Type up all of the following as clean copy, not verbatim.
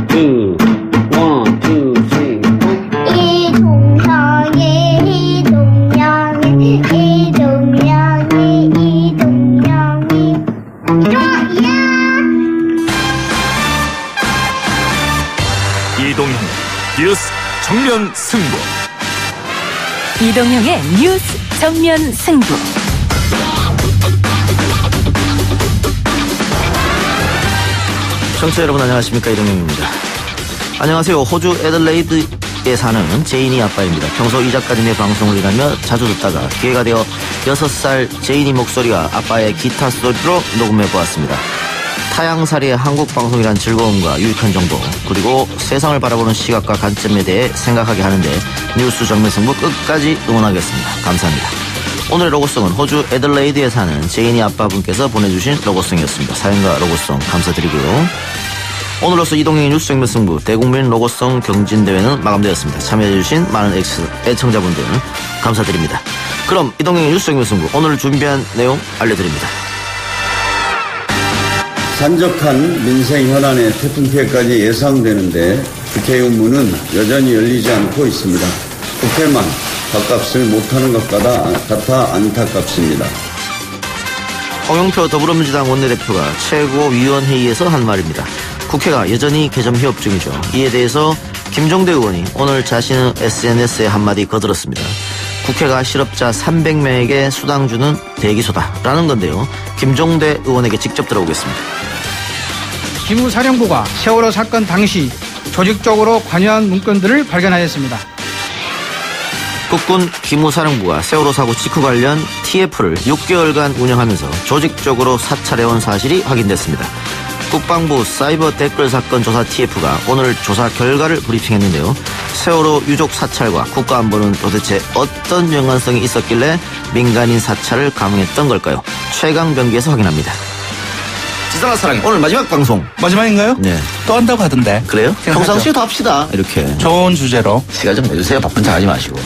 two, one, two, three. 이동형 뉴스 정면 승부. 이동형의 뉴스 정면 승부. 청취자 여러분 안녕하십니까, 이동형입니다. 안녕하세요. 호주 애들레이드에 사는 제인이 아빠입니다. 평소 이 작가님의 방송을 일하며 자주 듣다가 기회가 되어 6살 제인이 목소리와 아빠의 기타 소리로 녹음해보았습니다. 타향살이의 한국 방송이란 즐거움과 유익한 정보, 그리고 세상을 바라보는 시각과 관점에 대해 생각하게 하는데 뉴스 정면 승부 끝까지 응원하겠습니다. 감사합니다. 오늘의 로고송은 호주 애들레이드에 사는 제인이 아빠분께서 보내주신 로고송이었습니다. 사연과 로고송 감사드리고요. 오늘로서 이동형의 뉴스 정면 승부 대국민 로고송 경진대회는 마감되었습니다. 참여해주신 많은 애청자분들 감사드립니다. 그럼 이동형의 뉴스 정면 승부 오늘 준비한 내용 알려드립니다. 산적한 민생 현안의 태풍 피해까지 예상되는데 국회의 문은 여전히 열리지 않고 있습니다. 국회만 밥값을 못하는 것 같아 안타깝습니다. 홍영표 더불어민주당 원내대표가 최고위원회의에서 한 말입니다. 국회가 여전히 개점 휴업 중이죠. 이에 대해서 김종대 의원이 오늘 자신의 SNS에 한마디 거들었습니다. 국회가 실업자 300명에게 수당 주는 대기소다라는 건데요. 김종대 의원에게 직접 들어보겠습니다. 기무사령부가 세월호 사건 당시 조직적으로 관여한 문건들을 발견하였습니다. 국군 기무사령부가 세월호 사고 직후 관련 TF를 6개월간 운영하면서 조직적으로 사찰해온 사실이 확인됐습니다. 국방부 사이버 댓글 사건 조사 TF가 오늘 조사 결과를 브리핑했는데요. 세월호 유족 사찰과 국가안보는 도대체 어떤 연관성이 있었길래 민간인 사찰을 감행했던 걸까요? 최강병기에서 확인합니다. 지상아 사랑해. 오늘 마지막 방송. 마지막인가요? 네. 또 한다고 하던데. 그래요? 평상시에 더 합시다. 이렇게. 좋은 주제로. 시간 좀 내주세요. 바쁜 척 하지 마시고.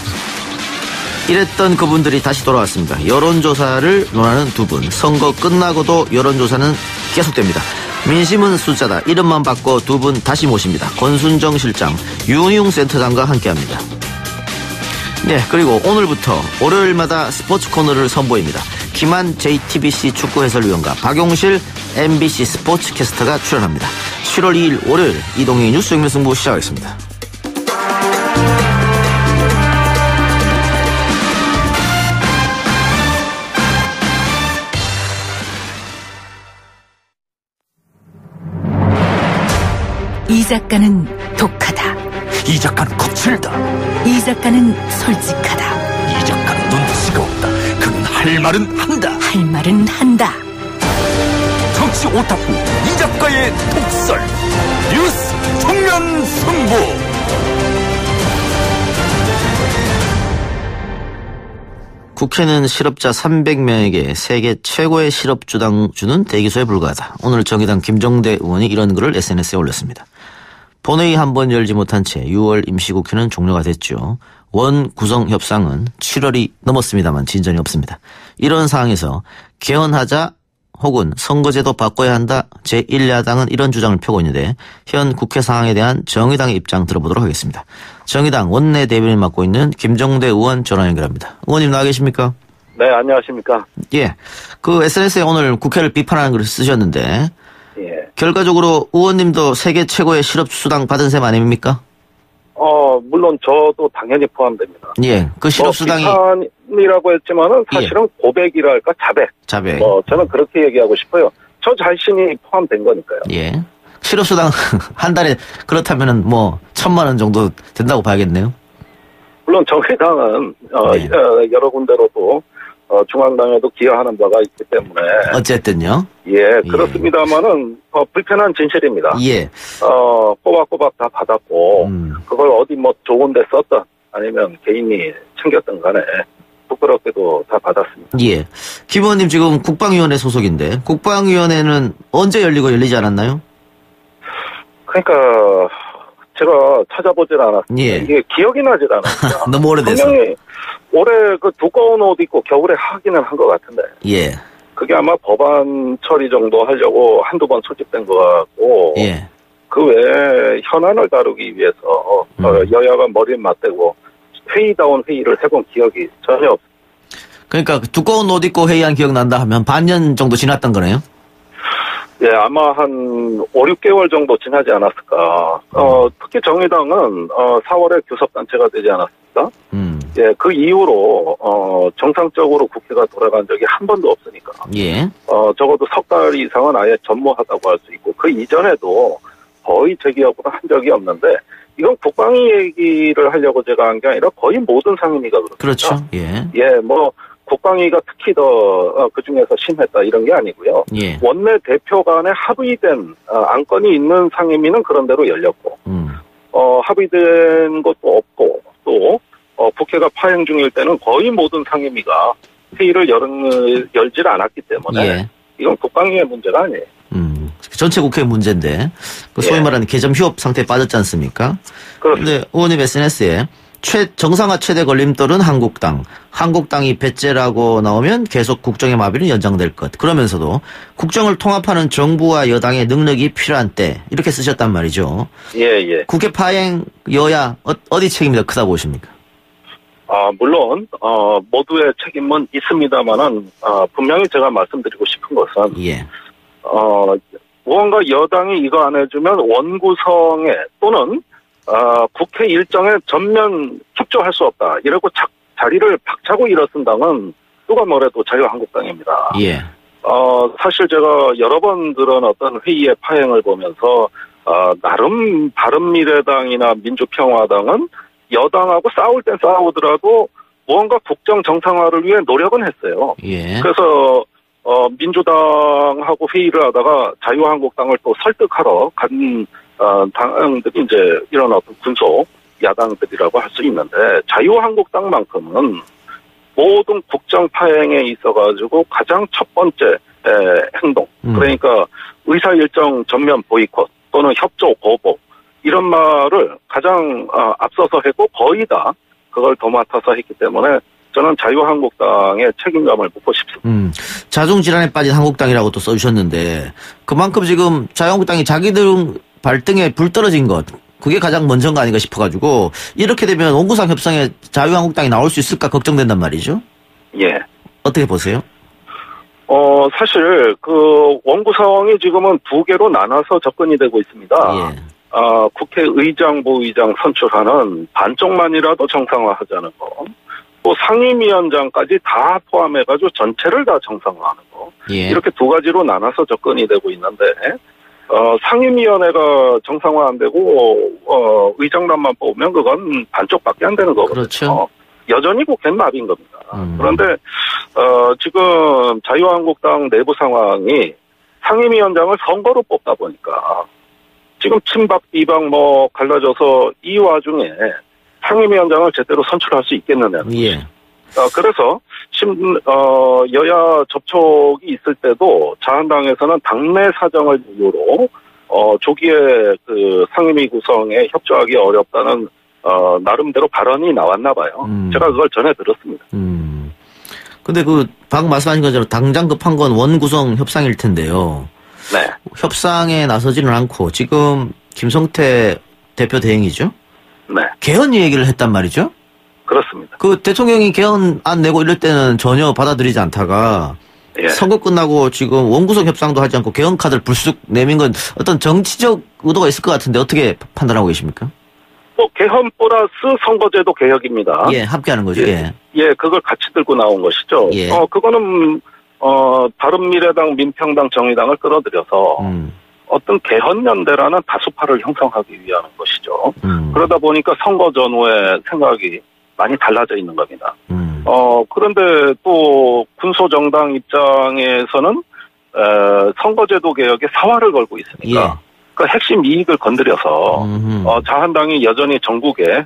이랬던 그분들이 다시 돌아왔습니다. 여론조사를 논하는 두 분. 선거 끝나고도 여론조사는 계속됩니다. 민심은 숫자다. 이름만 바꿔 두 분 다시 모십니다. 권순정 실장, 윤희용 센터장과 함께합니다. 네, 그리고 오늘부터 월요일마다 스포츠 코너를 선보입니다. 김한 JTBC 축구 해설위원과 박용실 MBC 스포츠 캐스터가 출연합니다. 7월 2일 월요일 이동희 뉴스 정면 승부 시작하겠습니다. 이 작가는 독하다. 이 작가는 거칠다. 이 작가는 솔직하다. 이 작가는 눈치가 없다. 그는 할 말은 한다. 할 말은 한다. 정치 오타쿠 이 작가의 독설. 뉴스 정면 승부. 국회는 실업자 300명에게 세계 최고의 실업주당 주는 대기소에 불과하다. 오늘 정의당 김종대 의원이 이런 글을 SNS에 올렸습니다. 본회의 한 번 열지 못한 채 6월 임시국회는 종료가 됐죠. 원 구성 협상은 7월이 넘었습니다만 진전이 없습니다. 이런 상황에서 개헌하자 혹은 선거제도 바꿔야 한다. 제1야당은 이런 주장을 펴고 있는데 현 국회 상황에 대한 정의당의 입장 들어보도록 하겠습니다. 정의당 원내대변인 맡고 있는 김종대 의원 전화 연결합니다. 의원님 나와 계십니까? 네, 안녕하십니까? 예, 그 SNS에 오늘 국회를 비판하는 글을 쓰셨는데 예. 결과적으로 의원님도 세계 최고의 실업수당 받은 셈 아닙니까? 물론 저도 당연히 포함됩니다. 예, 그 실업수당이 비판이라고 했지만은 사실은 고백이랄까 자백. 저는 그렇게 얘기하고 싶어요. 저 자신이 포함된 거니까요. 예, 실업수당 한 달에 그렇다면은 뭐 1,000만 원 정도 된다고 봐야겠네요. 물론 정의당은 여러 군데로도 중앙당에도 기여하는 바가 있기 때문에 어쨌든요. 예, 그렇습니다만은 불편한 진실입니다. 예. 꼬박꼬박 다 받았고 그걸 어디 뭐 좋은 데 썼던 아니면 개인이 챙겼던 간에 부끄럽게도 다 받았습니다. 예. 김 의원님 지금 국방위원회 소속인데 국방위원회는 언제 열리고 열리지 않았나요? 그러니까 제가 찾아보질 않았어요. 예. 이게 기억이 나질 않았어요. 너무 오래돼서. 분명히 올해 그 두꺼운 옷 입고 겨울에 하기는 한 것 같은데. 예. 그게 아마 법안 처리 정도 하려고 한두 번 소집된 것 같고. 예. 그 외에 현안을 다루기 위해서 여야가 머리를 맞대고 회의다운 회의를 해본 기억이 전혀 없습니다. 그러니까 두꺼운 옷 입고 회의한 기억 난다 하면 반년 정도 지났던 거네요? 예, 아마 한 5, 6개월 정도 지나지 않았을까. 특히 정의당은 4월에 교섭단체가 되지 않았습니까? 예, 그 이후로 정상적으로 국회가 돌아간 적이 한 번도 없으니까. 예. 적어도 석 달 이상은 아예 전무하다고 할 수 있고, 그 이전에도 거의 재기업으로 한 적이 없는데, 이건 국방위 얘기를 하려고 제가 한 게 아니라 거의 모든 상임위가 그렇습니다. 그렇죠. 예. 예, 뭐 국방위가 특히 더 그중에서 심했다 이런 게 아니고요. 예. 원내 대표 간에 합의된 안건이 있는 상임위는 그런 대로 열렸고 합의된 것도 없고 또 국회가 파행 중일 때는 거의 모든 상임위가 회의를 열질 않았기 때문에 예. 이건 국방위의 문제가 아니에요. 전체 국회 문제인데 그 소위 말하는 개점 휴업 상태에 빠졌지 않습니까? 그런데 의원님 SNS에 정상화 최대 걸림돌은 한국당이 배째라고 나오면 계속 국정의 마비는 연장될 것. 그러면서도 국정을 통합하는 정부와 여당의 능력이 필요한 때 이렇게 쓰셨단 말이죠. 예. 국회 파행 여야 어디 책임이 더 크다고 보십니까? 물론 모두의 책임은 있습니다만은 분명히 제가 말씀드리고 싶은 것은 예. 무언가 여당이 이거 안 해주면 원구성에 또는 국회 일정에 전면 협조할 수 없다. 이러고 자리를 박차고 일어선 당은 누가 뭐래도 자유한국당입니다. 예. 사실 제가 여러 번 들은 어떤 회의의 파행을 보면서 나름 바른미래당이나 민주평화당은 여당하고 싸울 땐 싸우더라도 무언가 국정 정상화를 위해 노력은 했어요. 예. 그래서 민주당하고 회의를 하다가 자유한국당을 또 설득하러 간 당들이 이제 이런 어떤 군소 야당들이라고 할 수 있는데 자유한국당만큼은 모든 국정 파행에 있어가지고 가장 첫 번째 행동 그러니까 의사 일정 전면 보이콧 또는 협조 거부 이런 말을 가장 앞서서 했고 거의 다 그걸 도맡아서 했기 때문에 저는 자유한국당의 책임감을 묻고 싶습니다. 자중질환에 빠진 한국당이라고 또 써주셨는데 그만큼 지금 자유한국당이 자기들 발등에 불 떨어진 것 그게 가장 먼저인 거 아닌가 싶어가지고 이렇게 되면 원구성 협상에 자유한국당이 나올 수 있을까 걱정된단 말이죠. 예. 어떻게 보세요? 사실 그 원구성이 지금은 두 개로 나눠서 접근이 되고 있습니다. 예. 국회 의장, 부의장 선출하는 반쪽만이라도 정상화하자는 거. 또 상임위원장까지 다 포함해가지고 전체를 다 정상화하는 거. 예. 이렇게 두 가지로 나눠서 접근이 되고 있는데 상임위원회가 정상화 안 되고 의장단만 뽑으면 그건 반쪽밖에 안 되는 거거든요. 그렇죠. 여전히 국회는 마비인 겁니다. 그런데 지금 자유한국당 내부 상황이 상임위원장을 선거로 뽑다 보니까 지금 친박, 비박 뭐 갈라져서 이 와중에 상임위원장을 제대로 선출할 수 있겠느냐. 예. 그래서 여야 접촉이 있을 때도 자한당에서는 당내 사정을 이유로 조기에 그 상임위 구성에 협조하기 어렵다는 나름대로 발언이 나왔나 봐요. 제가 그걸 전해 들었습니다. 근데 방금 말씀하신 것처럼 당장 급한 건 원구성 협상일 텐데요. 네. 협상에 나서지는 않고 지금 김성태 대표 대행이죠? 네. 개헌 얘기를 했단 말이죠? 그렇습니다. 그 대통령이 개헌 안 내고 이럴 때는 전혀 받아들이지 않다가 예. 선거 끝나고 지금 원구성 협상도 하지 않고 개헌 카드를 불쑥 내민 건 어떤 정치적 의도가 있을 것 같은데 어떻게 판단하고 계십니까? 개헌 플러스 선거제도 개혁입니다. 예, 함께하는 거죠. 예. 예, 그걸 같이 들고 나온 것이죠. 예. 그거는 바른미래당, 민평당, 정의당을 끌어들여서 어떤 개헌연대라는 다수파를 형성하기 위한 것이죠. 그러다 보니까 선거 전후에 생각이 많이 달라져 있는 겁니다. 그런데 또 군소정당 입장에서는 선거제도 개혁에 사활을 걸고 있으니까 예. 그 핵심 이익을 건드려서 자한당이 여전히 전국에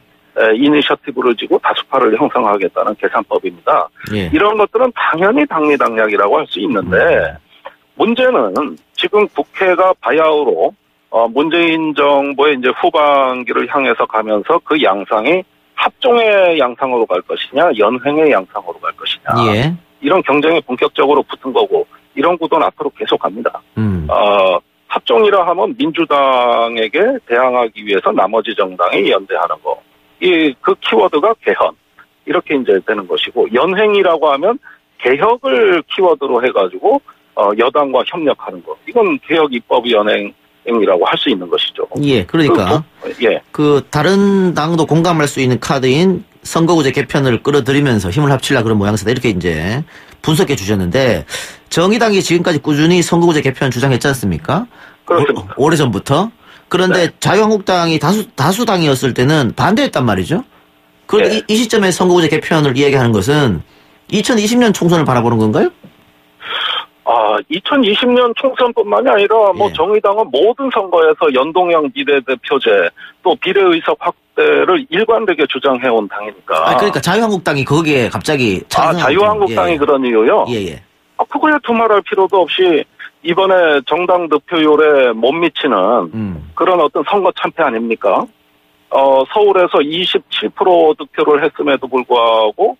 이니셔티브를 쥐고 다수파를 형성하겠다는 계산법입니다. 예. 이런 것들은 당연히 당리당략이라고 할 수 있는데 문제는 지금 국회가 바야흐로 문재인 정부의 이제 후반기를 향해서 가면서 그 양상이 합종의 양상으로 갈 것이냐, 연횡의 양상으로 갈 것이냐. 예. 이런 경쟁이 본격적으로 붙은 거고 이런 구도는 앞으로 계속 갑니다. 합종이라 하면 민주당에게 대항하기 위해서 나머지 정당이 연대하는 거. 그 키워드가 개헌. 이렇게 이제 되는 것이고, 연행이라고 하면 개혁을 키워드로 해가지고, 여당과 협력하는 거. 이건 개혁 입법 연행이라고 할 수 있는 것이죠. 예, 그러니까. 예. 다른 당도 공감할 수 있는 카드인 선거구제 개편을 끌어들이면서 힘을 합치려 그런 모양새다. 이렇게 이제 분석해 주셨는데, 정의당이 지금까지 꾸준히 선거구제 개편 주장했지 않습니까? 그렇습니다. 오래전부터. 그런데 자유한국당이 다수당이었을 때는 반대했단 말이죠. 그런데 이 시점에 선거구제 개편을 이야기하는 것은 2020년 총선을 바라보는 건가요? 2020년 총선뿐만이 아니라 정의당은 모든 선거에서 연동형 비례대표제 또 비례의석 확대를 일관되게 주장해온 당이니까. 그러니까 자유한국당이 거기에 갑자기 자유한국당이 그런 이유요? 예. 그거에 두말할 필요도 없이 이번에 정당 득표율에 못 미치는 그런 어떤 선거 참패 아닙니까? 서울에서 27% 득표를 했음에도 불구하고,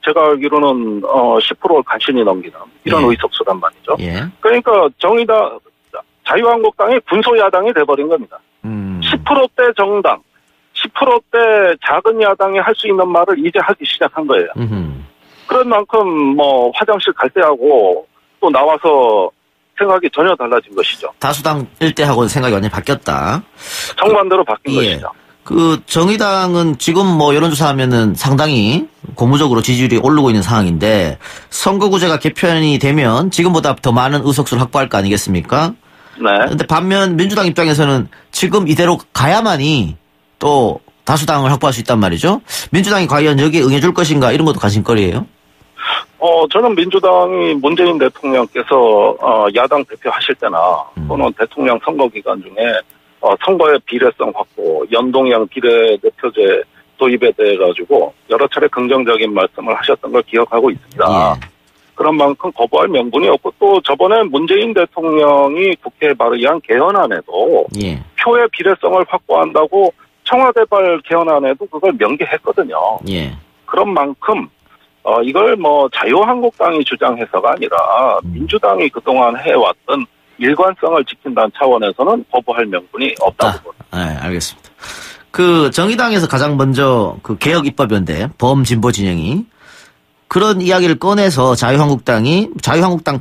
제가 알기로는, 10%를 간신히 넘기는 이런 의석수단 말이죠. 예. 그러니까 자유한국당이 군소야당이 돼버린 겁니다. 10%대 정당, 10%대 작은 야당이 할 수 있는 말을 이제 하기 시작한 거예요. 그런 만큼 화장실 갈 때하고 또 나와서 생각이 전혀 달라진 것이죠. 다수당일 때하고 생각이 완전히 바뀌었다. 정반대로 바뀐 것이죠. 정의당은 지금 여론조사하면은 상당히 고무적으로 지지율이 오르고 있는 상황인데, 선거구제가 개편이 되면 지금보다 더 많은 의석수를 확보할 거 아니겠습니까? 네. 근데 반면 민주당 입장에서는 지금 이대로 가야만이 또 다수당을 확보할 수 있단 말이죠. 민주당이 과연 여기에 응해줄 것인가, 이런 것도 관심거리예요. 저는 민주당이 문재인 대통령께서 야당 대표 하실 때나 또는 대통령 선거 기간 중에 선거의 비례성 확보, 연동형 비례대표제 도입에 대해 가지고 여러 차례 긍정적인 말씀을 하셨던 걸 기억하고 있습니다. 예. 그런 만큼 거부할 명분이 없고, 또 저번에 문재인 대통령이 국회에 발의한 개헌안에도 표의 비례성을 확보한다고 청와대발 개헌안에도 그걸 명기했거든요. 예. 그런 만큼 이걸 자유한국당이 주장해서가 아니라 민주당이 그동안 해왔던 일관성을 지킨다는 차원에서는 거부할 명분이 없다고 봅니다. 네, 알겠습니다. 정의당에서 가장 먼저 개혁 입법연대 범진보 진영이 그런 이야기를 꺼내서 자유한국당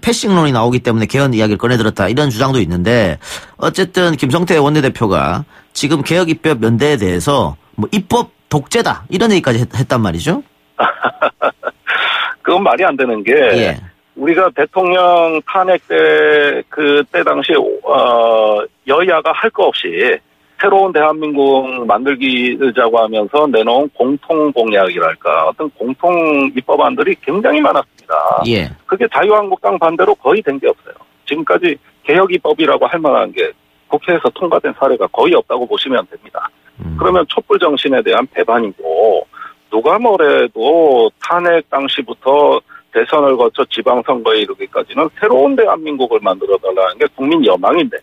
패싱론이 나오기 때문에 개헌 이야기를 꺼내들었다, 이런 주장도 있는데, 어쨌든 김성태 원내대표가 지금 개혁 입법 연대에 대해서 입법 독재다, 이런 얘기까지 했단 말이죠. 그건 말이 안 되는 게, 우리가 대통령 탄핵 그때 당시 여야가 할 거 없이 새로운 대한민국 만들기자고 하면서 내놓은 공통 공약이랄까, 어떤 공통 입법안들이 굉장히 많았습니다. 그게 자유한국당 반대로 거의 된 게 없어요. 지금까지 개혁 입법이라고 할 만한 게 국회에서 통과된 사례가 거의 없다고 보시면 됩니다. 그러면 촛불 정신에 대한 배반이고, 누가 뭐래도 탄핵 당시부터 대선을 거쳐 지방선거에 이르기까지는 새로운 대한민국을 만들어달라는 게 국민 여망인데,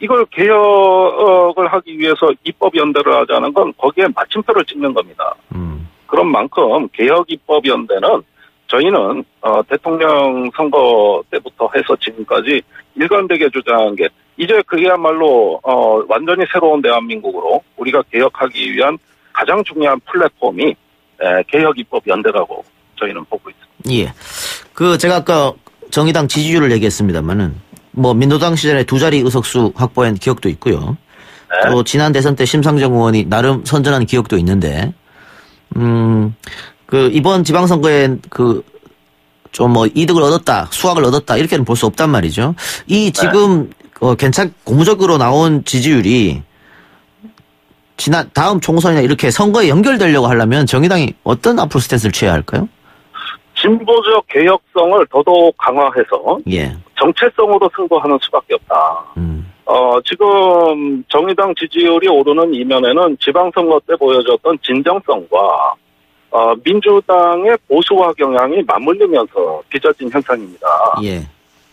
이걸 개혁을 하기 위해서 입법연대를 하자는 건 거기에 마침표를 찍는 겁니다. 그런 만큼 개혁 입법연대는 저희는 대통령 선거 때부터 해서 지금까지 일관되게 주장한 게, 이제 그야말로 완전히 새로운 대한민국으로 우리가 개혁하기 위한 가장 중요한 플랫폼이 개혁 입법 연대라고 저희는 보고 있습니다. 제가 아까 정의당 지지율을 얘기했습니다만은 민노당 시절에 2자리 의석수 확보한 기억도 있고요. 또 지난 대선 때 심상정 의원이 나름 선전한 기억도 있는데, 이번 지방선거에 좀 이득을 얻었다, 수확을 얻었다, 이렇게는 볼 수 없단 말이죠. 지금 고무적으로 나온 지지율이 다음 총선이나 이렇게 선거에 연결되려고 하려면 정의당이 어떤 앞으로 스탠스를 취해야 할까요? 진보적 개혁성을 더더욱 강화해서 정체성으로 승부하는 수밖에 없다. 지금 정의당 지지율이 오르는 이면에는 지방선거 때 보여줬던 진정성과 민주당의 보수화 경향이 맞물리면서 빚어진 현상입니다.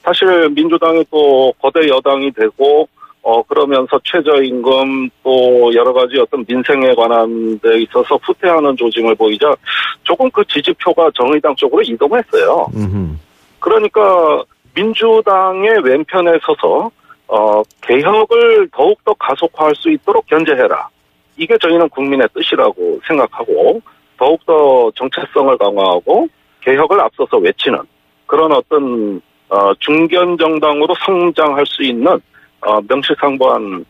사실 민주당이 또 거대 여당이 되고 그러면서 최저임금 또 여러 가지 어떤 민생에 관한 데 있어서 후퇴하는 조짐을 보이자 조금 그 지지표가 정의당 쪽으로 이동했어요. 그러니까 민주당의 왼편에 서서 개혁을 더욱더 가속화할 수 있도록 견제해라. 이게 저희는 국민의 뜻이라고 생각하고 더욱더 정체성을 강화하고 개혁을 앞서서 외치는 그런 어떤 중견 정당으로 성장할 수 있는 명실상부한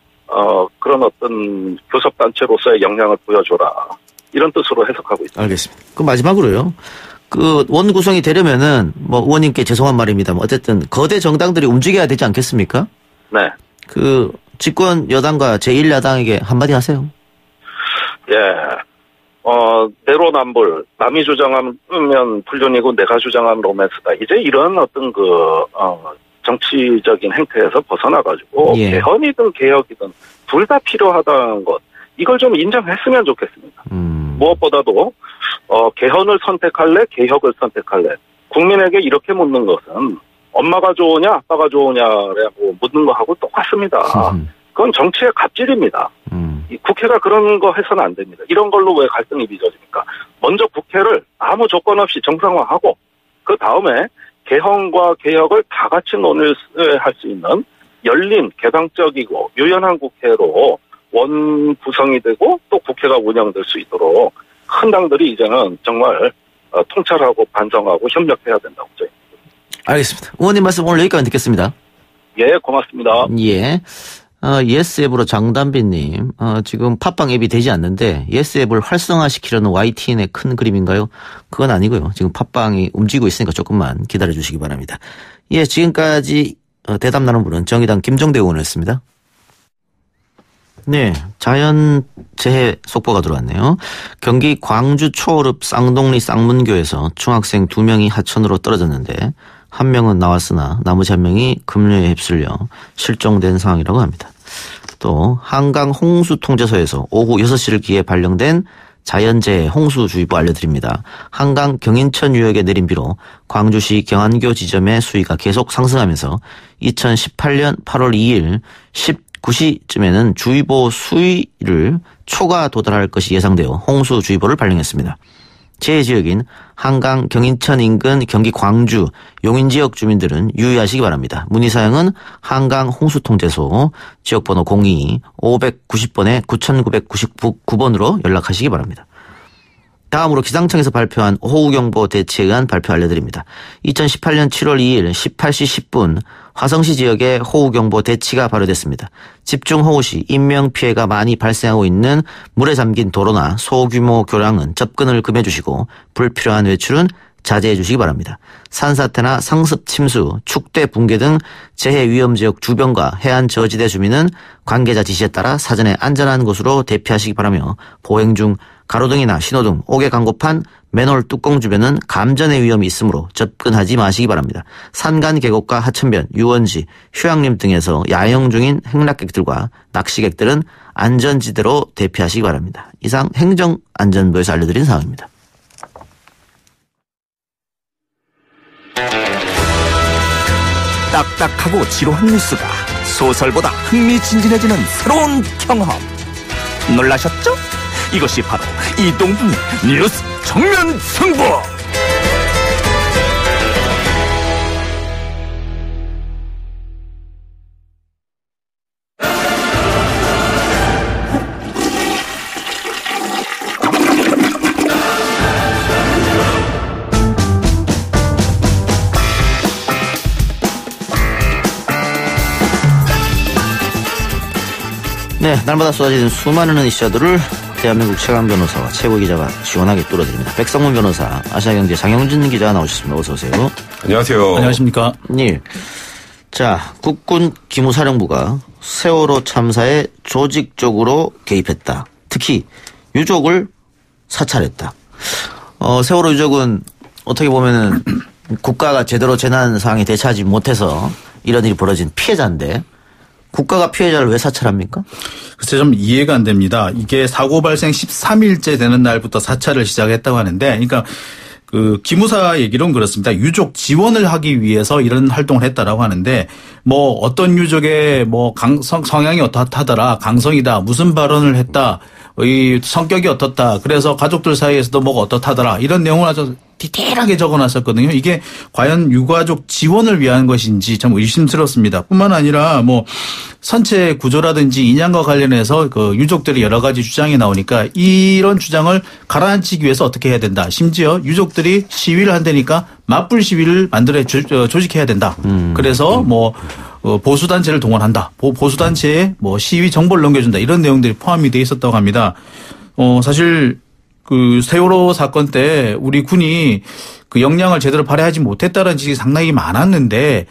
그런 어떤 교섭단체로서의 역량을 보여줘라. 이런 뜻으로 해석하고 있습니다. 알겠습니다. 그럼 마지막으로요. 그 원 구성이 되려면은 뭐 의원님께 죄송한 말입니다만 어쨌든 거대 정당들이 움직여야 되지 않겠습니까? 네. 그 집권 여당과 제1야당에게 한마디 하세요. 예. 내로남불, 남이 주장하면 불륜이고 내가 주장하면 로맨스다. 이제 이런 어떤 정치적인 행태에서 벗어나가지고 예. 개헌이든 개혁이든 둘 다 필요하다는 것. 이걸 좀 인정했으면 좋겠습니다. 무엇보다도 개헌을 선택할래, 개혁을 선택할래. 국민에게 이렇게 묻는 것은 엄마가 좋으냐, 아빠가 좋으냐라고 묻는 거하고 똑같습니다. 그건 정치의 갑질입니다. 이 국회가 그런 거 해서는 안 됩니다. 이런 걸로 왜 갈등이 빚어집니까? 먼저 국회를 아무 조건 없이 정상화하고 그 다음에 개헌과 개혁을 다 같이 논의할 수 있는 열린, 개방적이고 유연한 국회로 원 구성이 되고 또 국회가 운영될 수 있도록 큰 당들이 이제는 정말 통찰하고 반성하고 협력해야 된다고 저희. 알겠습니다. 의원님 말씀 오늘 여기까지 듣겠습니다. 예, 고맙습니다. 예. 예스앱으로 장담비님, 지금 팟빵 앱이 되지 않는데 예스앱을 활성화시키려는 YTN의 큰 그림인가요? 그건 아니고요. 지금 팟빵이 움직이고 있으니까 조금만 기다려 주시기 바랍니다. 예, 지금까지 대답 나눈 분은 정의당 김종대 의원이었습니다. 네, 자연재해 속보가 들어왔네요. 경기 광주 초월읍 쌍동리 쌍문교에서 중학생 2명이 하천으로 떨어졌는데 한 명은 나왔으나 나머지 한 명이 급류에 휩쓸려 실종된 상황이라고 합니다. 또 한강 홍수통제소에서 오후 6시를 기해 발령된 자연재해 홍수주의보 알려드립니다. 한강 경인천 유역에 내린 비로 광주시 경안교 지점의 수위가 계속 상승하면서 2018년 8월 2일 19시쯤에는 주의보 수위를 초과 도달할 것이 예상되어 홍수주의보를 발령했습니다. 재해지역인 한강 경인천 인근 경기 광주 용인지역 주민들은 유의하시기 바랍니다. 문의사항은 한강 홍수통제소 지역번호 02-590번에 9999번으로 연락하시기 바랍니다. 다음으로 기상청에서 발표한 호우경보 대치에 의한 발표 알려드립니다. 2018년 7월 2일 18시 10분 화성시 지역에 호우경보 대치가 발효됐습니다. 집중호우 시 인명피해가 많이 발생하고 있는 물에 잠긴 도로나 소규모 교량은 접근을 금해주시고 불필요한 외출은 자제해 주시기 바랍니다. 산사태나 상습 침수, 축대 붕괴 등 재해 위험 지역 주변과 해안 저지대 주민은 관계자 지시에 따라 사전에 안전한 곳으로 대피하시기 바라며 보행 중 가로등이나 신호등, 옥외 광고판, 맨홀 뚜껑 주변은 감전의 위험이 있으므로 접근하지 마시기 바랍니다. 산간 계곡과 하천변, 유원지, 휴양림 등에서 야영 중인 행락객들과 낚시객들은 안전지대로 대피하시기 바랍니다. 이상 행정안전부에서 알려드린 사항입니다. 딱딱하고 지루한 뉴스가 소설보다 흥미진진해지는 새로운 경험. 놀라셨죠? 이것이 바로 이동훈 뉴스 정면 승부. 네, 날마다 쏟아지는 수많은 이슈들을 대한민국 최강 변호사와 최고 기자가 시원하게 뚫어드립니다. 백성문 변호사, 아시아경제 장영진 기자 나오셨습니다. 어서 오세요. 안녕하세요. 안녕하십니까. 네. 자, 국군 기무사령부가 세월호 참사에 조직적으로 개입했다. 특히 유족을 사찰했다. 세월호 유족은 어떻게 보면은 국가가 제대로 재난 상황에 대처하지 못해서 이런 일이 벌어진 피해자인데 국가가 피해자를 왜 사찰합니까? 글쎄 좀 이해가 안 됩니다. 이게 사고 발생 13일째 되는 날부터 사찰을 시작했다고 하는데, 그러니까 그 기무사 얘기로는 그렇습니다. 유족 지원을 하기 위해서 이런 활동을 했다라고 하는데, 뭐 어떤 유족의 뭐 성향이 어떻다더라, 강성이다, 무슨 발언을 했다, 이 성격이 어떻다. 그래서 가족들 사이에서도 뭐가 어떻다더라. 이런 내용을 아주 디테일하게 적어놨었거든요. 이게 과연 유가족 지원을 위한 것인지 참 의심스럽습니다. 뿐만 아니라 뭐 선체 구조라든지 인양과 관련해서 그 유족들이 여러 가지 주장이 나오니까 이런 주장을 가라앉히기 위해서 어떻게 해야 된다. 심지어 유족들이 시위를 한다니까 맞불 시위를 만들어 조직해야 된다. 그래서 뭐 보수단체를 동원한다. 보수단체에 뭐 시위 정보를 넘겨준다. 이런 내용들이 포함이 돼 있었다고 합니다. 사실 그 세월호 사건 때 우리 군이 그 역량을 제대로 발휘하지 못했다는 지적이 상당히 많았는데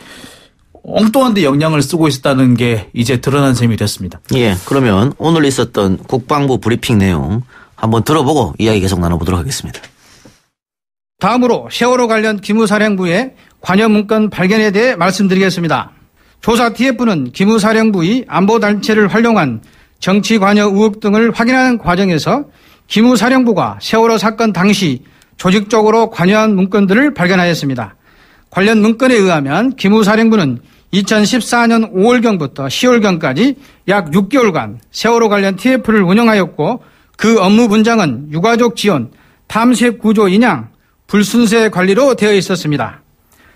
엉뚱한 데 역량을 쓰고 있었다는 게 이제 드러난 셈이 됐습니다. 예, 그러면 오늘 있었던 국방부 브리핑 내용 한번 들어보고 이야기 계속 나눠보도록 하겠습니다. 다음으로 세월호 관련 기무사령부의 관여 문건 발견에 대해 말씀드리겠습니다. 조사 TF는 기무사령부의 안보단체를 활용한 정치 관여 의혹 등을 확인하는 과정에서 기무사령부가 세월호 사건 당시 조직적으로 관여한 문건들을 발견하였습니다. 관련 문건에 의하면 기무사령부는 2014년 5월경부터 10월경까지 약 6개월간 세월호 관련 TF를 운영하였고 그 업무 분장은 유가족 지원, 탐색 구조 인양, 불순세 관리로 되어 있었습니다.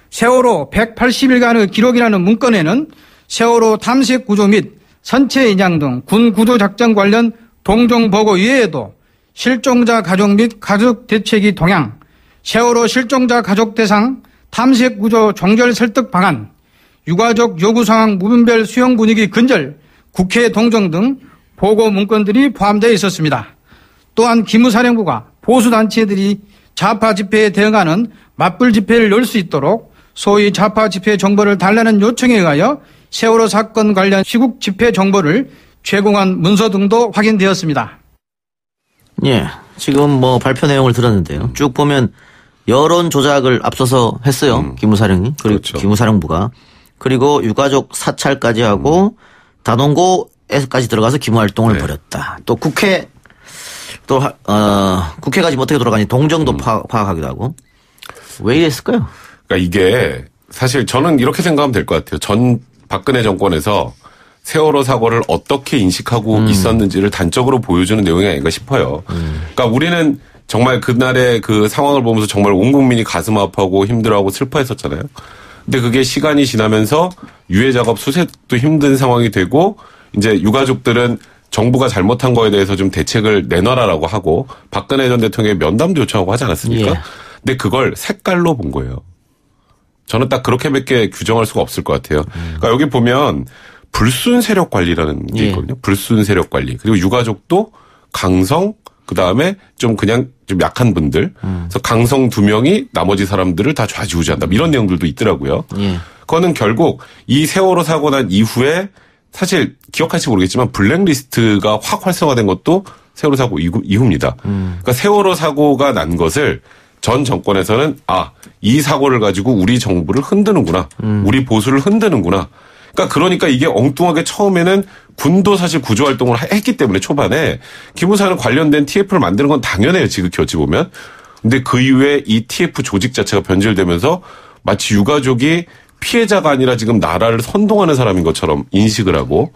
세월호 180일간의 기록이라는 문건에는 세월호 탐색 구조 및 선체 인양 등 군 구조 작전 관련 동종 보고 이외에도 실종자 가족 및 가족 대책위 동향, 세월호 실종자 가족 대상 탐색 구조 종결 설득 방안, 유가족 요구 상황 무분별 수용 분위기 근절, 국회 동정 등 보고 문건들이 포함되어 있었습니다. 또한 기무사령부가 보수단체들이 좌파 집회에 대응하는 맞불 집회를 열 수 있도록 소위 좌파 집회 정보를 달라는 요청에 의하여 세월호 사건 관련 시국 집회 정보를 제공한 문서 등도 확인되었습니다. 예, 지금 뭐 발표 내용을 들었는데요. 쭉 보면 여론 조작을 앞서서 했어요. 기무사령이. 그리고 그렇죠. 기무사령부가. 그리고 유가족 사찰까지 하고 다농고에까지 들어가서 기무활동을 벌였다. 또 국회 국회까지 어떻게 돌아가니 동정도 파악하기도 하고. 왜 이랬을까요? 그러니까 이게 사실 저는 이렇게 생각하면 될 것 같아요. 전 박근혜 정권에서 세월호 사고를 어떻게 인식하고 있었는지를 단적으로 보여주는 내용이 아닌가 싶어요. 그러니까 우리는 정말 그날의 그 상황을 보면서 정말 온 국민이 가슴 아파하고 힘들어하고 슬퍼했었잖아요. 근데 그게 시간이 지나면서 유해 작업 수색도 힘든 상황이 되고 이제 유가족들은 정부가 잘못한 거에 대해서 좀 대책을 내놔라라고 하고 박근혜 전 대통령의 면담도 요청하고 하지 않았습니까? 예. 근데 그걸 색깔로 본 거예요. 저는 딱 그렇게밖에 규정할 수가 없을 것 같아요. 그러니까 여기 보면 불순 세력 관리라는 게 있거든요. 불순 세력 관리. 그리고 유가족도 강성, 그 다음에 좀 그냥 좀 약한 분들. 그래서 강성 2명이 나머지 사람들을 다 좌지우지한다. 이런 내용들도 있더라고요. 그거는 결국 이 세월호 사고 난 이후에 사실 기억할지 모르겠지만 블랙리스트가 확 활성화된 것도 세월호 사고 이후입니다. 그러니까 세월호 사고가 난 것을 전 정권에서는 이 사고를 가지고 우리 정부를 흔드는구나. 우리 보수를 흔드는구나. 그러니까 이게 엉뚱하게 처음에는 군도 사실 구조활동을 했기 때문에 초반에 기무사는 관련된 TF를 만드는 건 당연해요. 지극히 어찌 보면. 근데 그 이후에 이 TF 조직 자체가 변질되면서 마치 유가족이 피해자가 아니라 지금 나라를 선동하는 사람인 것처럼 인식을 하고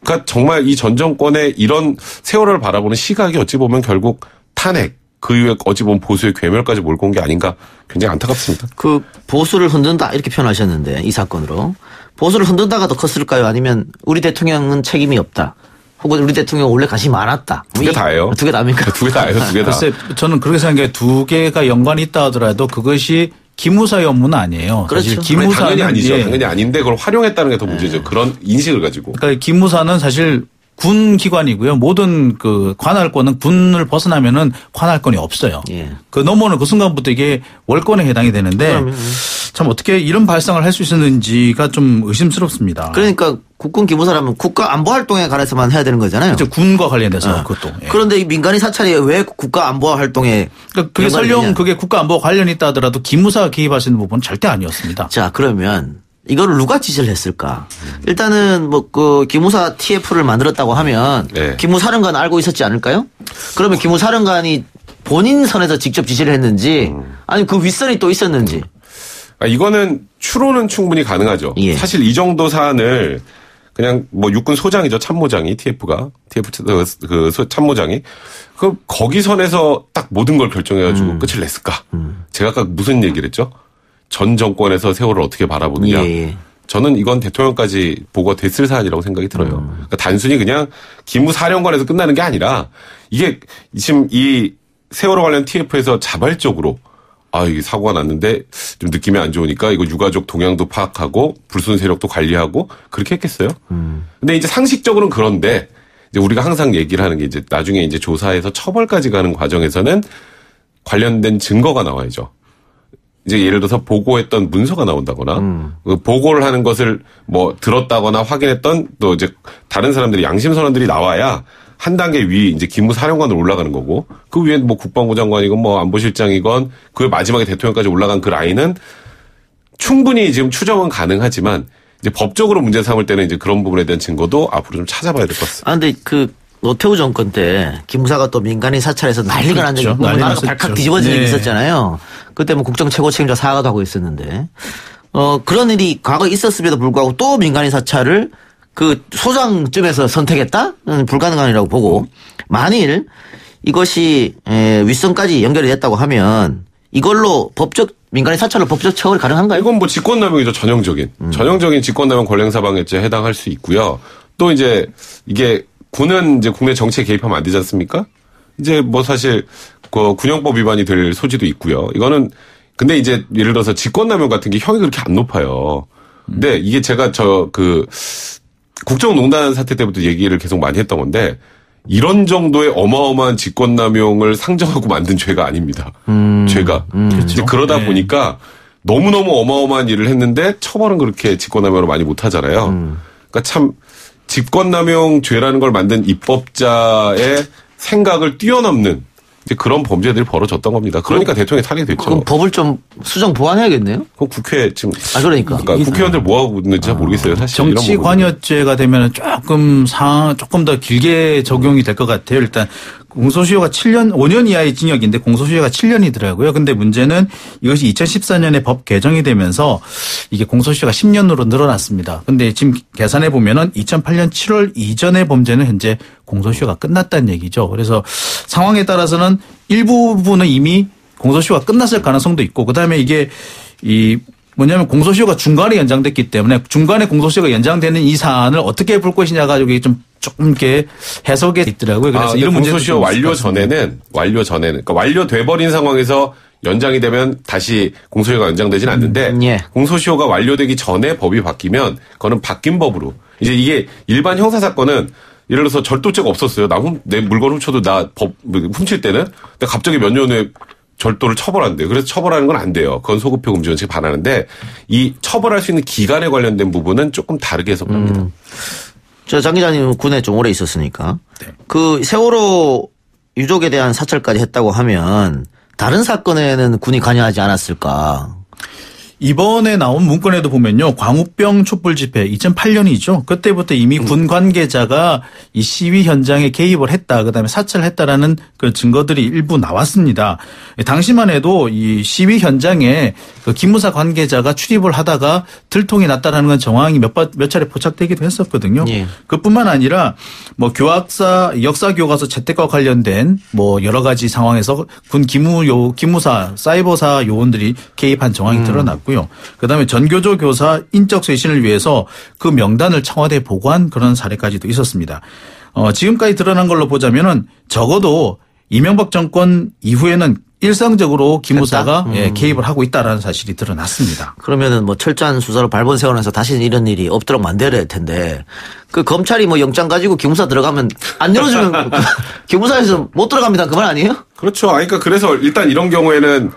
그러니까 정말 이 전 정권의 이런 세월호를 바라보는 시각이 어찌 보면 결국 탄핵 그 이후에 어찌 보면 보수의 괴멸까지 몰고 온 게 아닌가 굉장히 안타깝습니다. 그 보수를 흔든다 이렇게 표현하셨는데 이 사건으로 보수를 흔든다가 더 컸을까요? 아니면 우리 대통령은 책임이 없다. 혹은 우리 대통령 원래 관심이 많았다. 두 개 다예요. 두 개 다입니까? 두 개 다예요. 두 개 다. 글쎄 저는 그렇게 생각해요. 두 개가 연관이 있다 하더라도 그것이 기무사의 업무는 아니에요. 그렇죠. 사실 기무사는 당연히 아니죠. 당연히 아닌데 그걸 활용했다는 게 더 문제죠. 그런 인식을 가지고. 그러니까 기무사는 사실 군 기관이고요. 모든 그 관할권은 군을 벗어나면은 관할권이 없어요. 예. 그 넘어오는 그 순간부터 이게 월권에 해당이 되는데 참 어떻게 이런 발상을 할 수 있었는지가 좀 의심스럽습니다. 그러니까 국군 기무사라면 국가 안보 활동에 관해서만 해야 되는 거잖아요. 그렇죠. 군과 관련돼서 그것도. 예. 그런데 이 민간인 사찰이 왜 국가 안보 활동에 그러니까 그게 설령 그게 국가 안보와 관련이 있다 하더라도 기무사가 개입할 수 있는 부분은 절대 아니었습니다. 자, 그러면 이거를 누가 지시를 했을까? 일단은 뭐 그 기무사 TF를 만들었다고 하면 네. 기무사령관 알고 있었지 않을까요? 그러면 기무사령관이 본인 선에서 직접 지시를 했는지 아니 그 윗선이 또 있었는지. 이거는 추론은 충분히 가능하죠. 예. 사실 이 정도 사안을 그냥 뭐 육군 소장이죠. 참모장이 TF 참모장이 거기 선에서 딱 모든 걸 결정해가지고 끝을 냈을까? 제가 아까 무슨 얘기를 했죠? 전 정권에서 세월을 어떻게 바라보느냐. 예. 저는 이건 대통령까지 보고가 됐을 사안이라고 생각이 들어요. 그러니까 단순히 그냥 기무사령관에서 끝나는 게 아니라 이게 지금 이 세월호 관련 TF에서 자발적으로 이게 사고가 났는데 좀 느낌이 안 좋으니까 이거 유가족 동향도 파악하고 불순 세력도 관리하고 그렇게 했겠어요? 근데 이제 상식적으로는 그런데 이제 우리가 항상 얘기를 하는 게 이제 나중에 이제 조사해서 처벌까지 가는 과정에서는 관련된 증거가 나와야죠. 이제 예를 들어서 보고했던 문서가 나온다거나 보고를 하는 것을 뭐 들었다거나 확인했던 또 이제 다른 사람들이 양심 선언들이 나와야 한 단계 위 이제 기무사령관으로 올라가는 거고 그 위에 뭐 국방부 장관이건 뭐 안보실장이건 그 마지막에 대통령까지 올라간 그 라인은 충분히 지금 추정은 가능하지만 이제 법적으로 문제 삼을 때는 이제 그런 부분에 대한 증거도 앞으로 좀 찾아봐야 될 것 같습니다. 근데 그 노태우 정권 때 기무사가 또 민간인 사찰해서 난리가 난 적이 있고 나라가 발칵 뒤집어진 적이 있었잖아요. 그때 뭐 국정 최고 책임자 사과도 하고 있었는데 그런 일이 과거에 있었음에도 불구하고 또 민간인 사찰을 그 소장쯤에서 선택했다? 불가능한이라고 보고 만일 이것이 윗선까지 연결이 됐다고 하면 이걸로 법적 민간인 사찰로 법적 처벌이 가능한가요? 이건 뭐 직권남용이죠. 전형적인 직권남용 권력사방해죄에 해당할 수 있고요. 또 이제 이게 군은 이제 국내 정치에 개입하면 안 되지 않습니까? 이제 뭐 사실 그 군형법 위반이 될 소지도 있고요. 이거는 근데 이제 예를 들어서 직권남용 같은 게 형이 그렇게 안 높아요. 근데 이게 제가 국정농단 사태 때부터 얘기를 계속 많이 했던 건데 이런 정도의 어마어마한 직권남용을 상정하고 만든 죄가 아닙니다. 죄가. 이제 그러다 보니까 너무너무 어마어마한 일을 했는데 처벌은 그렇게 직권남용으로 많이 못 하잖아요. 그러니까 참 직권남용 죄라는 걸 만든 입법자의 생각을 뛰어넘는 이제 그런 범죄들이 벌어졌던 겁니다. 그러니까 대통령이 탄핵이 됐죠. 그럼 법을 좀 수정 보완해야겠네요? 그럼 국회 지금. 그러니까 국회의원들 뭐 하고 있는지 잘 모르겠어요. 사실. 정치 관여죄가 되면 조금 더 길게 적용이 될 것 같아요. 일단 공소시효가 5년 이하의 징역인데 공소시효가 7년이더라고요. 근데 문제는 이것이 2014년에 법 개정이 되면서 이게 공소시효가 10년으로 늘어났습니다. 근데 지금 계산해 보면은 2008년 7월 이전의 범죄는 현재 공소시효가 끝났다는 얘기죠. 그래서 상황에 따라서는 일부분은 이미 공소시효가 끝났을 가능성도 있고 그다음에 이게 뭐냐면 공소시효가 중간에 연장됐기 때문에 중간에 공소시효가 연장되는 이 사안을 어떻게 볼 것이냐 가지고 이게 조금 이렇게 해석에 있더라고요. 그래서 이런 공소시효 완료 전에는 그러니까 완료돼 버린 상황에서 연장이 되면 다시 공소시효가 연장되지는 않는데 공소시효가 완료되기 전에 법이 바뀌면 그거는 바뀐 법으로 이제 이게 일반 형사 사건은 예를 들어서 절도죄가 없었어요. 내 물건 훔쳐도 나 훔칠 때는 근데 갑자기 몇 년 후에 절도를 처벌한대요. 그래서 처벌하는 건 안 돼요. 그건 소급표 금지 원칙에 반하는데 이 처벌할 수 있는 기간에 관련된 부분은 조금 다르게 해석합니다. 장 기자님 군에 좀 오래 있었으니까 그 세월호 유족에 대한 사찰까지 했다고 하면 다른 사건에는 군이 관여하지 않았을까? 이번에 나온 문건에도 보면요. 광우병 촛불 집회 2008년이죠. 그때부터 이미 군 관계자가 이 시위 현장에 개입을 했다. 그다음에 사찰을 했다라는 그 증거들이 일부 나왔습니다. 당시만 해도 이 시위 현장에 그 기무사 관계자가 출입을 하다가 들통이 났다라는 건 정황이 몇 차례 포착되기도 했었거든요. 그뿐만 아니라 뭐 역사 교과서 채택과 관련된 뭐 여러 가지 상황에서 군 기무사 사이버사 요원들이 개입한 정황이 드러났고 그다음에 전교조 교사 인적 쇄신을 위해서 그 명단을 청와대에 보고한 그런 사례까지도 있었습니다. 지금까지 드러난 걸로 보자면은 적어도 이명박 정권 이후에는 일상적으로 기무사가 개입을 하고 있다라는 사실이 드러났습니다. 그러면은 뭐 철저한 수사로 발본 세워놔서 다시는 이런 일이 없도록 만들어야 할 텐데 그 검찰이 뭐 영장 가지고 기무사 들어가면 안 열어주면 기무사에서 못 들어갑니다. 그 말 아니에요? 그렇죠. 그러니까 그래서 일단 이런 경우에는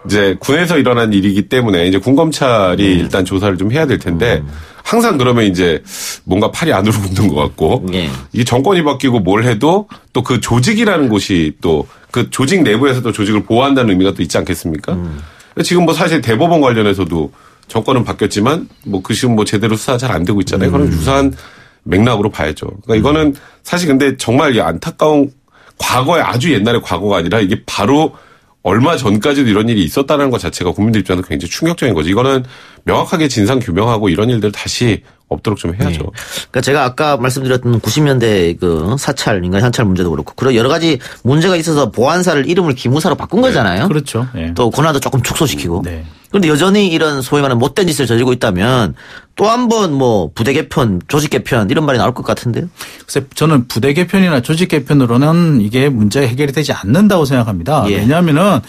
이제 군에서 일어난 일이기 때문에 이제 군검찰이 일단 조사를 좀 해야 될 텐데 항상 그러면 이제 뭔가 팔이 안으로 굽는 것 같고 이 정권이 바뀌고 뭘 해도 또 그 조직이라는 곳이 또 그 조직 내부에서 또 조직을 보호한다는 의미가 또 있지 않겠습니까? 지금 뭐 사실 대법원 관련해서도 정권은 바뀌었지만 뭐 그 지금 뭐 제대로 수사 잘 안 되고 있잖아요. 그럼 유사한 맥락으로 봐야죠. 그러니까 이거는 사실 근데 정말 안타까운 과거의 아주 옛날의 과거가 아니라 이게 바로 얼마 전까지도 이런 일이 있었다는 것 자체가 국민들 입장에서 굉장히 충격적인 거죠. 이거는 명확하게 진상 규명하고 이런 일들 다시 없도록 좀 해야죠. 네. 그러니까 제가 아까 말씀드렸던 90년대 그 사찰, 인간 현찰 문제도 그렇고 그런 여러 가지 문제가 있어서 보안사를 이름을 기무사로 바꾼 거잖아요. 그렇죠. 네. 또 권한도 조금 축소시키고. 네. 그런데 여전히 이런 소위 말하는 못된 짓을 저지르고 있다면 또 한 번 뭐 부대 개편, 조직 개편 이런 말이 나올 것 같은데요. 글쎄 저는 부대 개편이나 조직 개편으로는 이게 문제가 해결이 되지 않는다고 생각합니다. 예. 왜냐하면은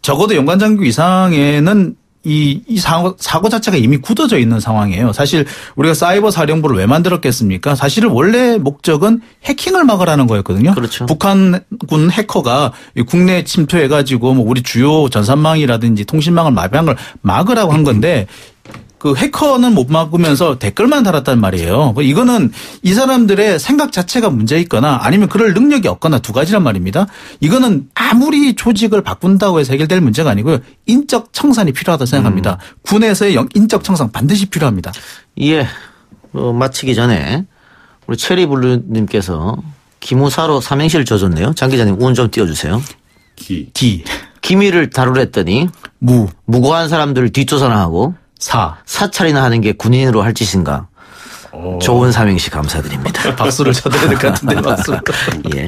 적어도 연관장교 이상에는 이 사고 자체가 이미 굳어져 있는 상황이에요. 사실 우리가 사이버 사령부를 왜 만들었겠습니까? 사실은 원래 목적은 해킹을 막으라는 거였거든요. 그렇죠. 북한군 해커가 국내에 침투해가지고 뭐 우리 주요 전산망이라든지 통신망을 마비한 걸 막으라고 한 건데 그 해커는 못 막으면서 댓글만 달았단 말이에요. 이거는 이 사람들의 생각 자체가 문제 있거나 아니면 그럴 능력이 없거나 두 가지란 말입니다. 이거는 아무리 조직을 바꾼다고 해서 해결될 문제가 아니고요. 인적 청산이 필요하다고 생각합니다. 군에서의 인적 청산 반드시 필요합니다. 예. 마치기 전에 우리 체리블루님께서 기무사로 삼행시를 줘줬네요. 장 기자님 운 좀 띄워주세요. 기. 기밀을 다루랬더니 무고한 사람들을 뒷조사나 하고 사찰이나 하는 게 군인으로 할 짓인가. 좋은 삼행시 감사드립니다. 박수를 쳐드려야 될 것 같은데 박수. 예.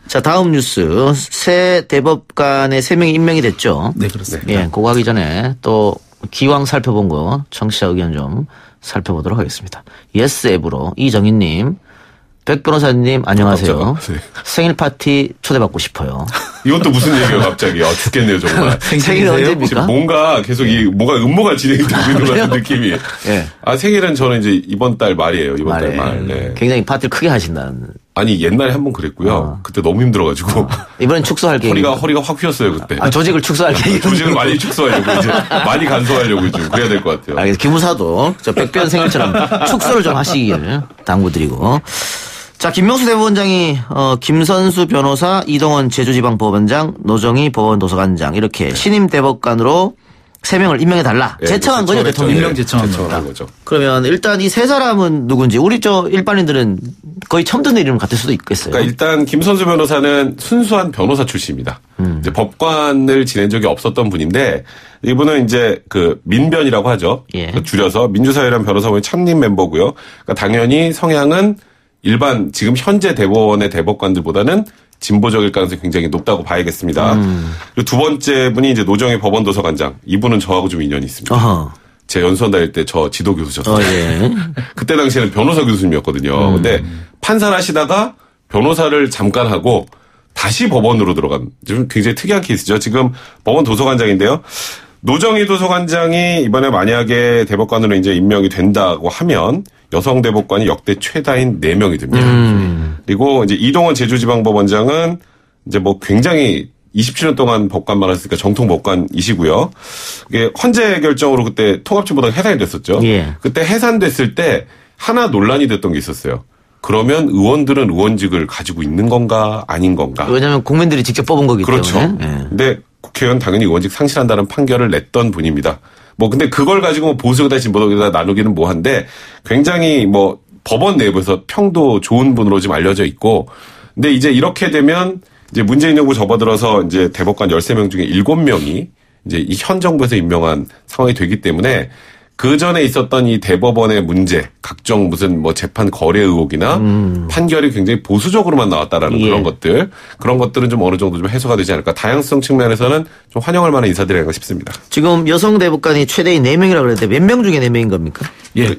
자 다음 뉴스 새 대법관의 3명이 임명이 됐죠. 네 그렇습니다. 예, 그거 하기 전에 또 기왕 살펴본 거 청취자 의견 좀 살펴보도록 하겠습니다. 예스 앱으로 이정희님. 백 변호사님 안녕하세요. 네. 생일 파티 초대받고 싶어요. 이건 또 무슨 얘기예요 갑자기. 죽겠네요 정말. 생일 언제입니까? 뭔가 계속 뭔가 음모가 진행이 되고 있는 것 같은 느낌이. 네. 생일은 저는 이제 이번 달 말이에요. 이번 달 말. 네. 굉장히 파티를 크게 하신다는. 아니 옛날에 한번 그랬고요. 그때 너무 힘들어가지고. 이번엔 축소할 계획. 허리가 확 휘었어요 그때. 조직을 축소할 계획. 조직을 많이 축소하려고 이제 많이 간소하려고 좀 그래야 될 것 같아요. 알겠습니다. 기무사도 저 백변 생일처럼 축소를 좀 하시길 당부드리고. 자, 김명수 대법원장이 김선수 변호사, 이동원 제주지방법원장, 노정희 법원도서관장 이렇게 신임 대법관으로 3명을 임명해달라. 네, 제청한 거죠, 대통령. 임명 제청합니다. 거죠. 그러면 일단 이 세 사람은 누군지 우리 일반인들은 거의 처음 듣는 이름 같을 수도 있겠어요. 그러니까 일단 김선수 변호사는 순수한 변호사 출신입니다. 이제 법관을 지낸 적이 없었던 분인데 이분은 이제 그 민변이라고 하죠. 예. 줄여서 민주사회란 변호사원의 참님 멤버고요. 그러니까 당연히 성향은 일반 지금 현재 대법원의 대법관들보다는 진보적일 가능성이 굉장히 높다고 봐야겠습니다. 그리고 두 번째 분이 이제 노정희 법원도서관장. 이분은 저하고 좀 인연이 있습니다. 어허. 제 연수원 다닐 때 저 지도 교수셨어요. 예. 그때 당시에는 변호사 교수님이었거든요. 근데 판사를 하시다가 변호사를 잠깐 하고 다시 법원으로 들어간 좀 굉장히 특이한 케이스죠. 지금 법원 도서관장인데요. 노정희 도서관장이 이번에 만약에 대법관으로 이제 임명이 된다고 하면 여성 대법관이 역대 최다인 4명이 됩니다. 그리고 이제 이동원 제주지방법원장은 이제 뭐 굉장히 27년 동안 법관만 하셨으니까 정통 법관이시고요. 이게 헌재 결정으로 그때 통합진보당 해산이 됐었죠. 예. 그때 해산됐을 때 하나 논란이 됐던 게 있었어요. 그러면 의원들은 의원직을 가지고 있는 건가 아닌 건가. 왜냐하면 국민들이 직접 뽑은 거기 그렇죠. 때문에. 예. 근데 국회의원 당연히 의원직 상실한다는 판결을 냈던 분입니다. 뭐 근데 그걸 가지고 뭐 보수다 진보다 나누기는 뭐한데 굉장히 뭐 법원 내부에서 평도 좋은 분으로 지금 알려져 있고 근데 이제 이렇게 되면 이제 문재인 정부 접어들어서 이제 대법관 13명 중에 7명이 이제 이 현 정부에서 임명한 상황이 되기 때문에 그 전에 있었던 이 대법원의 문제, 각종 무슨 뭐 재판 거래 의혹이나 판결이 굉장히 보수적으로만 나왔다라는 예. 그런 것들은 좀 어느 정도 좀 해소가 되지 않을까. 다양성 측면에서는 좀 환영할 만한 인사들이 아닌가 싶습니다. 지금 여성 대법관이 최대인 4명이라고 그랬는데 몇 명 중에 4명인 겁니까? 예.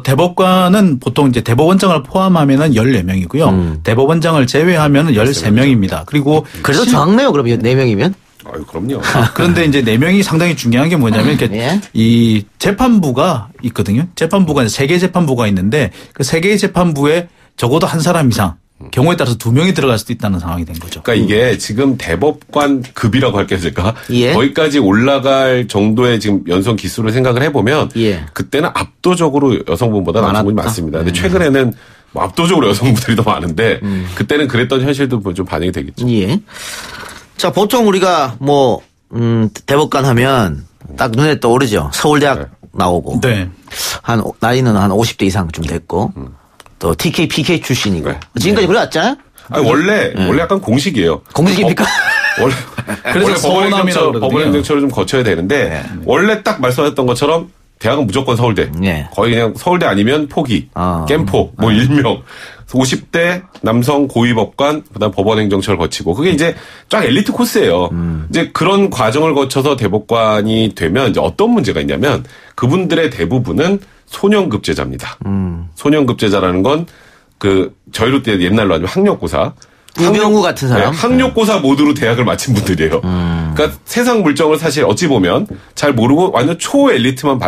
대법관은 보통 이제 대법원장을 포함하면은 14명이고요. 대법원장을 제외하면은 13명입니다. 그리고 그래도 적네요, 그럼 4명이면? 아유, 그럼요. 그런데 이제 4명이 상당히 중요한 게 뭐냐면 이렇게 예. 이 재판부가 있거든요. 재판부가 3개 재판부가 있는데 그 3개의 재판부에 적어도 한 사람 이상 경우에 따라서 2명이 들어갈 수도 있다는 상황이 된 거죠. 그러니까 이게 지금 대법관 급이라고 할게요, 제가. 예. 거기까지 올라갈 정도의 지금 연성 기수를 생각을 해보면 예. 그때는 압도적으로 여성분보다 남성분이 많았다. 많습니다. 근데 최근에는 뭐 압도적으로 여성분들이 더 많은데 그때는 그랬던 현실도 좀 반영이 되겠죠. 예. 자, 보통 우리가 뭐, 대법관 하면 딱 눈에 떠오르죠. 서울대학 네. 나오고. 네. 나이는 한 50대 이상 좀 됐고. 또 TK, PK 출신이고. 네. 지금까지 그래왔잖아요? 아니, 원래 약간 공식이에요. 공식입니까? 그래서 서운함이라고 법원행정처를 좀 거쳐야 되는데 원래 딱 말씀하셨던 것처럼 대학은 무조건 서울대. 거의 그냥 서울대 아니면 포기, 겜포, 뭐 일명. 50대 남성 고위법관, 그다음 법원행정처를 거치고 그게 이제 쫙 엘리트 코스예요. 이제 그런 과정을 거쳐서 대법관이 되면 이제 어떤 문제가 있냐면 그분들의 대부분은 소년급제자입니다. 소년급제자라는 건 저희로 때 옛날로 하면 학력고사. 우병우 같은 사람? 네, 학력고사 모드로 대학을 마친 분들이에요. 그러니까 세상 물정을 사실 어찌 보면 잘 모르고 완전 초엘리트만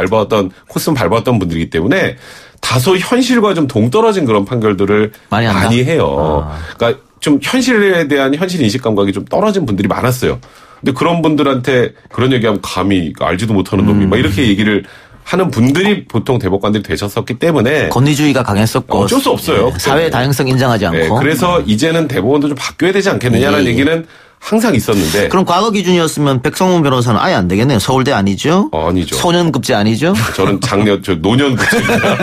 코스만 밟았던 분들이기 때문에 다소 현실과 좀 동떨어진 그런 판결들을 많이 해요. 그러니까 좀 현실에 대한 현실 인식 감각이 좀 떨어진 분들이 많았어요. 근데 그런 분들한테 그런 얘기하면 감히 알지도 못하는 놈이 막 이렇게 얘기를 하는 분들이 보통 대법관들이 되셨었기 때문에 권위주의가 강했었고 어쩔 수 없어요. 사회 다양성 인정하지 않고. 네, 그래서 이제는 대법원도 좀 바뀌어야 되지 않겠느냐라는 얘기는 항상 있었는데. 그럼 과거 기준이었으면 백성문 변호사는 아예 안 되겠네요. 서울대 아니죠? 아니죠. 소년급제 아니죠? 저는 노년급제입니다.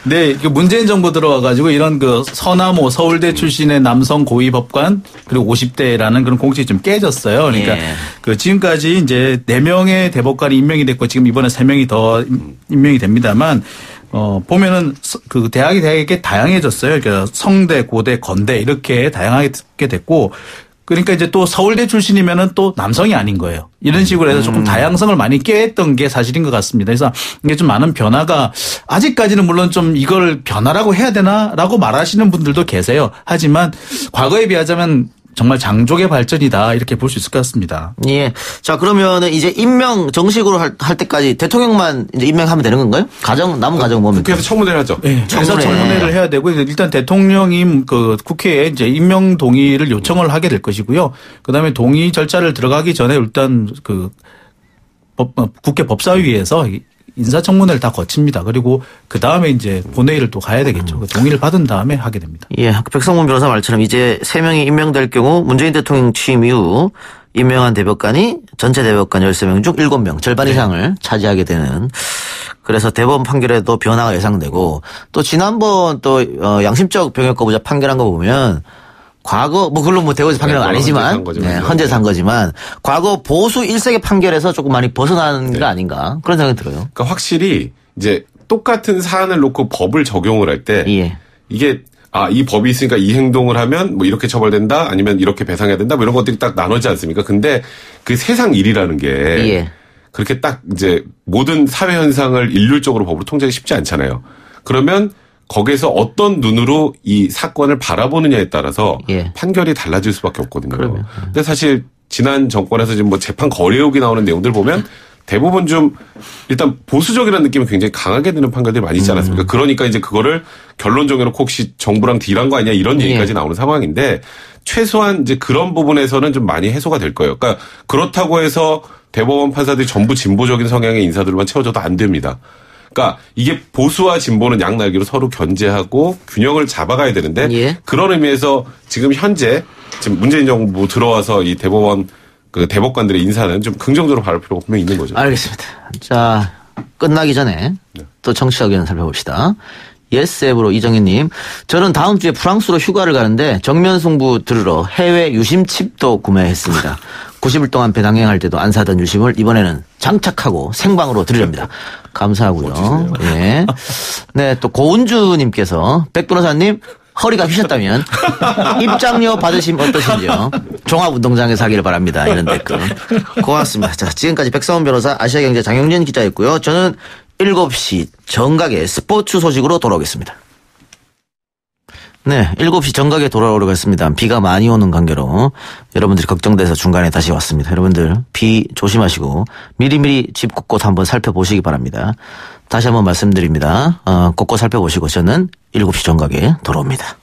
네, 문재인 정부 들어와가지고 이런 서남호 서울대 출신의 남성 고위법관 그리고 50대라는 그런 공식이 좀 깨졌어요. 그러니까 지금까지 이제 4명의 대법관이 임명이 됐고 지금 이번에 3명이 더 임명이 됩니다만 보면은 대학이 되게 다양해졌어요. 그러니까 성대, 고대, 건대 이렇게 다양하게 됐고 그러니까 이제 또 서울대 출신이면은 또 남성이 아닌 거예요. 이런 식으로 해서 조금 다양성을 많이 꾀했던 게 사실인 것 같습니다. 그래서 이게 좀 많은 변화가 아직까지는 물론 좀 이걸 변화라고 해야 되나라고 말하시는 분들도 계세요. 하지만 과거에 비하자면 정말 장족의 발전이다 이렇게 볼 수 있을 것 같습니다. 예. 자 그러면은 이제 임명 정식으로 할 때까지 대통령만 이제 임명하면 되는 건가요? 남은 과정 뭡니까? 국회에서 청문회를 하죠. 네. 청문회를 해야 되고 일단 대통령이 국회에 이제 임명 동의를 요청을 하게 될 것이고요. 그다음에 동의 절차를 들어가기 전에 일단 국회 법사위에서 인사청문회를 다 거칩니다. 그리고 그 다음에 이제 본회의를 또 가야 되겠죠. 동의를 받은 다음에 하게 됩니다. 예, 백성문 변호사 말처럼 이제 3명이 임명될 경우 문재인 대통령 취임 이후 임명한 대법관이 전체 대법관 13명 중 7명, 절반 이상을 차지하게 되는. 그래서 대법원 판결에도 변화가 예상되고 또 지난번 또 양심적 병역 거부자 판결한 거 보면 과거 물론 대법원에서 판결은 아니지만 헌재에서 한 거지만 과거 보수 1세계 판결에서 조금 많이 벗어나는 거 아닌가 그런 생각이 들어요. 그러니까 확실히 이제 똑같은 사안을 놓고 법을 적용을 할 때 이게 이 법이 있으니까 이 행동을 하면 뭐 이렇게 처벌된다 아니면 이렇게 배상해야 된다 뭐 이런 것들이 딱 나눠지지 않습니까? 근데 그 세상 일이라는 게 그렇게 딱 이제 모든 사회 현상을 일률적으로 법으로 통제하기 쉽지 않잖아요. 그러면 거기에서 어떤 눈으로 이 사건을 바라보느냐에 따라서 판결이 달라질 수밖에 없거든요. 근데 사실 지난 정권에서 지금 뭐 재판 거래혹이 나오는 내용들 보면 대부분 좀 일단 보수적이라는 느낌이 굉장히 강하게 드는 판결들이 많이 있지 않았습니까? 그러니까 이제 그거를 결론적으로 혹시 정부랑 딜한 거 아니냐 이런 얘기까지 나오는 상황인데 최소한 이제 그런 부분에서는 좀 많이 해소가 될 거예요. 그러니까 그렇다고 해서 대법원 판사들이 전부 진보적인 성향의 인사들만 채워줘도 안 됩니다. 그러니까 이게 보수와 진보는 양날개로 서로 견제하고 균형을 잡아가야 되는데 그런 의미에서 지금 현재 문재인 정부 들어와서 이 대법관들의 인사는 좀 긍정적으로 바랄 필요가 분명히 있는 거죠. 알겠습니다. 자 끝나기 전에 또 정치 의견 살펴봅시다. 예스 앱으로 이정희님, 저는 다음 주에 프랑스로 휴가를 가는데 정면 승부 들으러 해외 유심 칩도 구매했습니다. 90일 동안 배낭여행할 때도 안 사던 유심을 이번에는 장착하고 생방으로 들으렵니다. 감사하고요. 예. 네, 또 고은주님께서 백 변호사님 허리가 휘셨다면 입장료 받으시면 어떠신지요? 종합운동장에서 하기를 바랍니다. 이런 댓글. 고맙습니다. 자, 지금까지 백성원 변호사, 아시아경제 장영진 기자였고요. 저는 7시 정각의 스포츠 소식으로 돌아오겠습니다. 네, 7시 정각에 돌아오려고 했습니다. 비가 많이 오는 관계로 여러분들이 걱정돼서 중간에 다시 왔습니다. 여러분들 비 조심하시고 미리미리 집 곳곳 한번 살펴보시기 바랍니다. 다시 한번 말씀드립니다. 곳곳 살펴보시고 저는 7시 정각에 돌아옵니다.